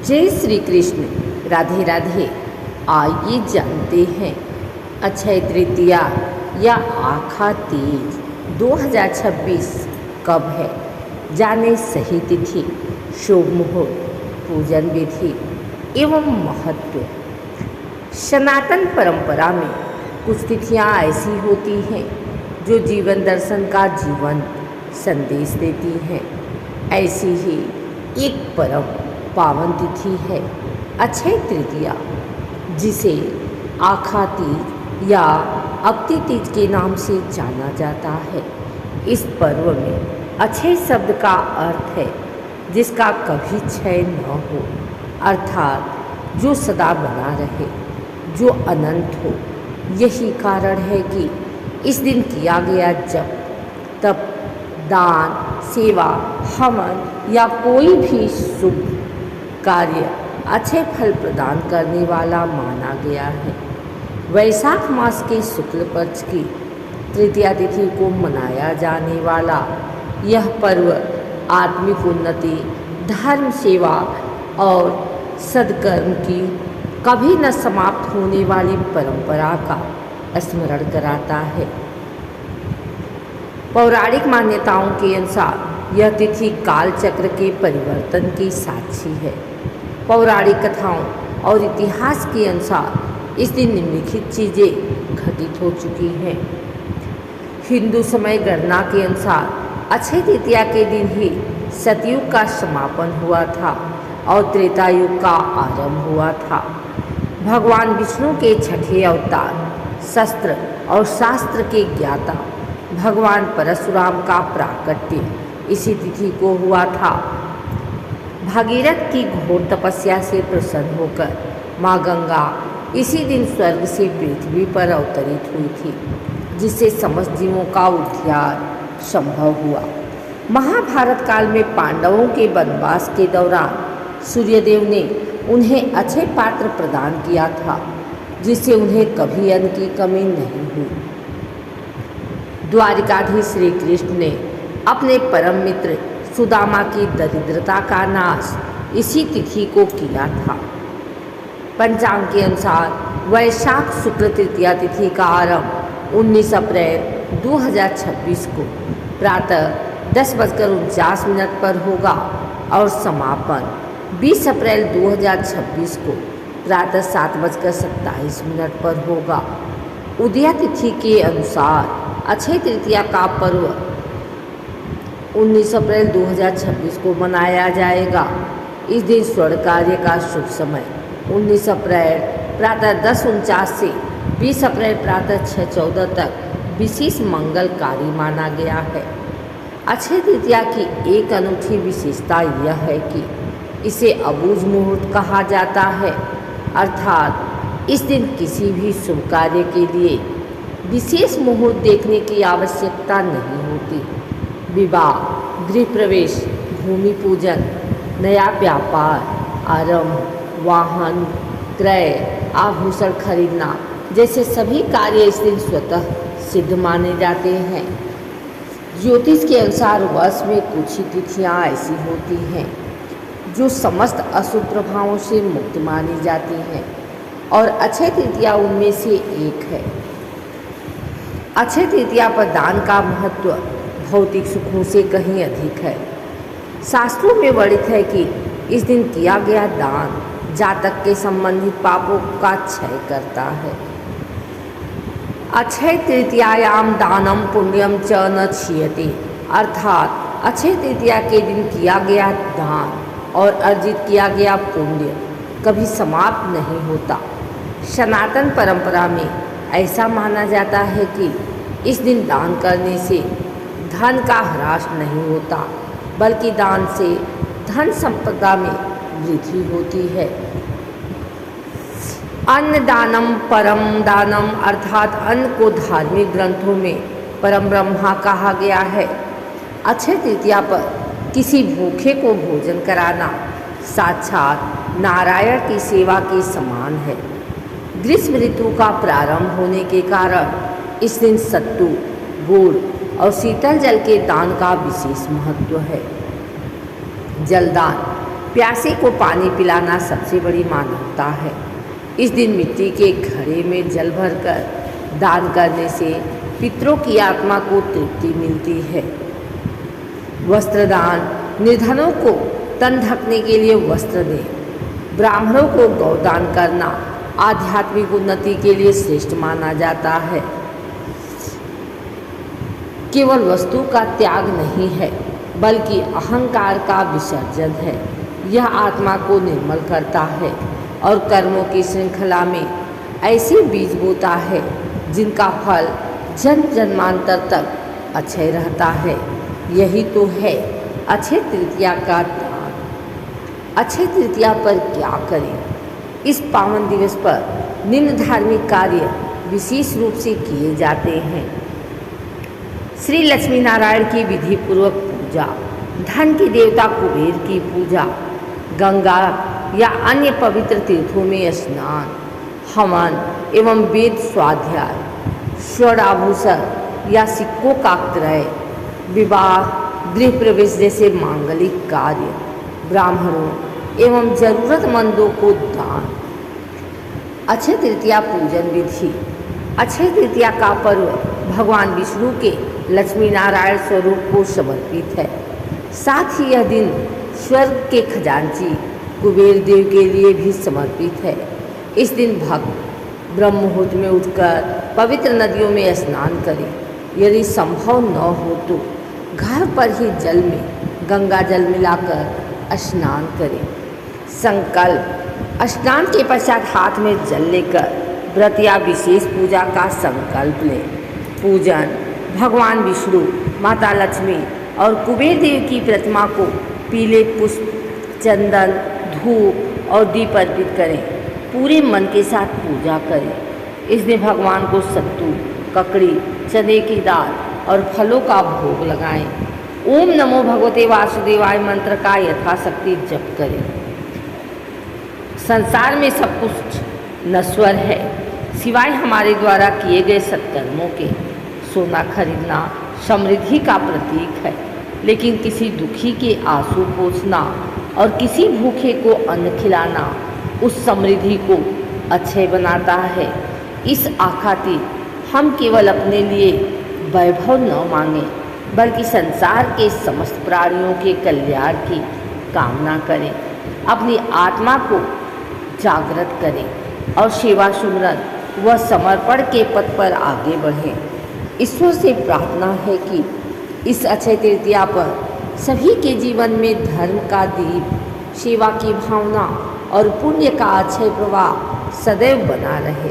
जय श्री कृष्ण। राधे राधे। आइए जानते हैं अक्षय तृतीया या आखा तीज 2026 कब है। जाने सही तिथि, शुभ मुहूर्त, पूजन विधि एवं महत्व। सनातन परंपरा में कुछ तिथियां ऐसी होती हैं जो जीवन दर्शन का जीवन संदेश देती हैं। ऐसी ही एक परम पावन तिथि है अक्षय तृतीया, जिसे आखा तीज या अक्षय तीज के नाम से जाना जाता है। इस पर्व में अक्षय शब्द का अर्थ है जिसका कभी क्षय न हो, अर्थात जो सदा बना रहे, जो अनंत हो। यही कारण है कि इस दिन किया गया जप, तप, दान, सेवा, हवन या कोई भी शुभ कार्य अच्छे फल प्रदान करने वाला माना गया है। वैशाख मास के शुक्ल पक्ष की तृतीया तिथि को मनाया जाने वाला यह पर्व आत्मिक उन्नति, धर्म सेवा और सद्कर्म की कभी न समाप्त होने वाली परंपरा का स्मरण कराता है। पौराणिक मान्यताओं के अनुसार यह तिथि काल चक्र के परिवर्तन की साक्षी है। पौराणिक कथाओं और इतिहास के अनुसार इस दिन निम्नलिखित चीज़ें घटित हो चुकी हैं। हिंदू समय गणना के अनुसार अक्षय तृतीया के दिन ही सतयुग का समापन हुआ था और त्रेता युग का आरंभ हुआ था। भगवान विष्णु के छठे अवतार, शस्त्र और शास्त्र के ज्ञाता भगवान परशुराम का प्राकट्य इसी तिथि को हुआ था। भागीरथ की घोर तपस्या से प्रसन्न होकर माँ गंगा इसी दिन स्वर्ग से पृथ्वी पर अवतरित हुई थी, जिससे समस्त जीवों का उद्धार संभव हुआ। महाभारत काल में पांडवों के वनवास के दौरान सूर्यदेव ने उन्हें अक्षय पात्र प्रदान किया था, जिससे उन्हें कभी अन्न की कमी नहीं हुई। द्वारिकाधीश श्री कृष्ण ने अपने परम मित्र सुदामा की दरिद्रता का नाश इसी तिथि को किया था। पंचांग के अनुसार वैशाख शुक्ल तृतीया तिथि का आरंभ 19 अप्रैल 2026 को प्रातः 10:49 पर होगा और समापन 20 अप्रैल 2026 को प्रातः 7:27 पर होगा। उदया तिथि के अनुसार अक्षय तृतीया का पर्व 19 अप्रैल 2026 को मनाया जाएगा। इस दिन स्वर्ण कार्य का शुभ समय 19 अप्रैल प्रातः 10:49 से 20 अप्रैल प्रातः 6:14 तक विशेष मंगलकारी माना गया है। अक्षय तृतीया की एक अनूठी विशेषता यह है कि इसे अबूझ मुहूर्त कहा जाता है, अर्थात इस दिन किसी भी शुभ कार्य के लिए विशेष मुहूर्त देखने की आवश्यकता नहीं होती। विवाह, गृह प्रवेश, भूमि पूजन, नया व्यापार आरंभ, वाहन क्रय, आभूषण खरीदना जैसे सभी कार्य इस दिन स्वतः सिद्ध माने जाते हैं। ज्योतिष के अनुसार वर्ष में कुछ ही तिथियाँ ऐसी होती हैं जो समस्त अशुभ प्रभावों से मुक्त मानी जाती हैं और अक्षय तृतीया उनमें से एक है। अक्षय तृतीया पर दान का महत्व भौतिक सुखों से कहीं अधिक है। शास्त्रों में वर्णित है कि इस दिन किया गया दान जातक के संबंधित पापों का क्षय करता है। अक्षय तृतीयायाम दानम पुण्यम च न क्षीयते, अर्थात अक्षय तृतीया के दिन किया गया दान और अर्जित किया गया पुण्य कभी समाप्त नहीं होता। सनातन परंपरा में ऐसा माना जाता है कि इस दिन दान करने से धन का ह्रास नहीं होता, बल्कि दान से धन संपदा में वृद्धि होती है। अन्न दानम परम दानम, अर्थात अन्न को धार्मिक ग्रंथों में परम ब्रह्मा कहा गया है। अक्षय तृतीया पर किसी भूखे को भोजन कराना साक्षात नारायण की सेवा के समान है। ग्रीष्म ऋतु का प्रारंभ होने के कारण इस दिन सत्तू, गुड़ और शीतल जल के दान का विशेष महत्व है। जलदान प्यासे को पानी पिलाना सबसे बड़ी मानवता है। इस दिन मिट्टी के घड़े में जल भरकर दान करने से पितरों की आत्मा को तृप्ति मिलती है। वस्त्रदान, निर्धनों को तन ढकने के लिए वस्त्र दें। ब्राह्मणों को गौदान करना आध्यात्मिक उन्नति के लिए श्रेष्ठ माना जाता है। केवल वस्तु का त्याग नहीं है, बल्कि अहंकार का विसर्जन है। यह आत्मा को निर्मल करता है और कर्मों की श्रृंखला में ऐसे बीज बोता है जिनका फल जन्म जन्मांतर तक अक्षय रहता है। यही तो है अक्षय तृतीया का दान। अक्षय तृतीया पर क्या करें? इस पावन दिवस पर निम्न धार्मिक कार्य विशेष रूप से किए जाते हैं। श्री लक्ष्मी नारायण की विधि पूर्वक पूजा, धन के देवता कुबेर की पूजा, गंगा या अन्य पवित्र तीर्थों में स्नान, हवन एवं वेद स्वाध्याय, स्वर्ण आभूषण या सिक्कों का क्रय, विवाह, गृह प्रवेश जैसे मांगलिक कार्य, ब्राह्मणों एवं जरूरतमंदों को दान। अक्षय तृतीया पूजन विधि। अक्षय तृतीया का पर्व भगवान विष्णु के लक्ष्मी नारायण स्वरूप को समर्पित है। साथ ही यह दिन स्वर्ग के खजांची कुबेर देव के लिए भी समर्पित है। इस दिन भक्त ब्रह्म मुहूर्त में उठकर पवित्र नदियों में स्नान करें। यदि संभव न हो तो घर पर ही जल में गंगा जल मिलाकर स्नान करें। संकल्प। स्नान के पश्चात हाथ में जल लेकर व्रत या विशेष पूजा का संकल्प लें। पूजन। भगवान विष्णु, माता लक्ष्मी और कुबेर देव की प्रतिमा को पीले पुष्प, चंदन, धूप और दीप अर्पित करें। पूरे मन के साथ पूजा करें। इस दिन भगवान को सत्तू, ककड़ी, चने की दाल और फलों का भोग लगाएं। ओम नमो भगवते वासुदेवाय मंत्र का यथाशक्ति जप करें। संसार में सब कुछ नश्वर है सिवाय हमारे द्वारा किए गए सत्कर्मों के। सोना खरीदना समृद्धि का प्रतीक है, लेकिन किसी दुखी के आंसू पोंछना और किसी भूखे को अन्न खिलाना उस समृद्धि को अक्षय बनाता है। इस आखातिर हम केवल अपने लिए वैभव न मांगें, बल्कि संसार के समस्त प्राणियों के कल्याण की कामना करें। अपनी आत्मा को जागृत करें और सेवा सुमरन व समर्पण के पथ पर आगे बढ़ें। ईश्वर से प्रार्थना है कि इस अक्षय तृतीया पर सभी के जीवन में धर्म का दीप, सेवा की भावना और पुण्य का अक्षय प्रवाह सदैव बना रहे।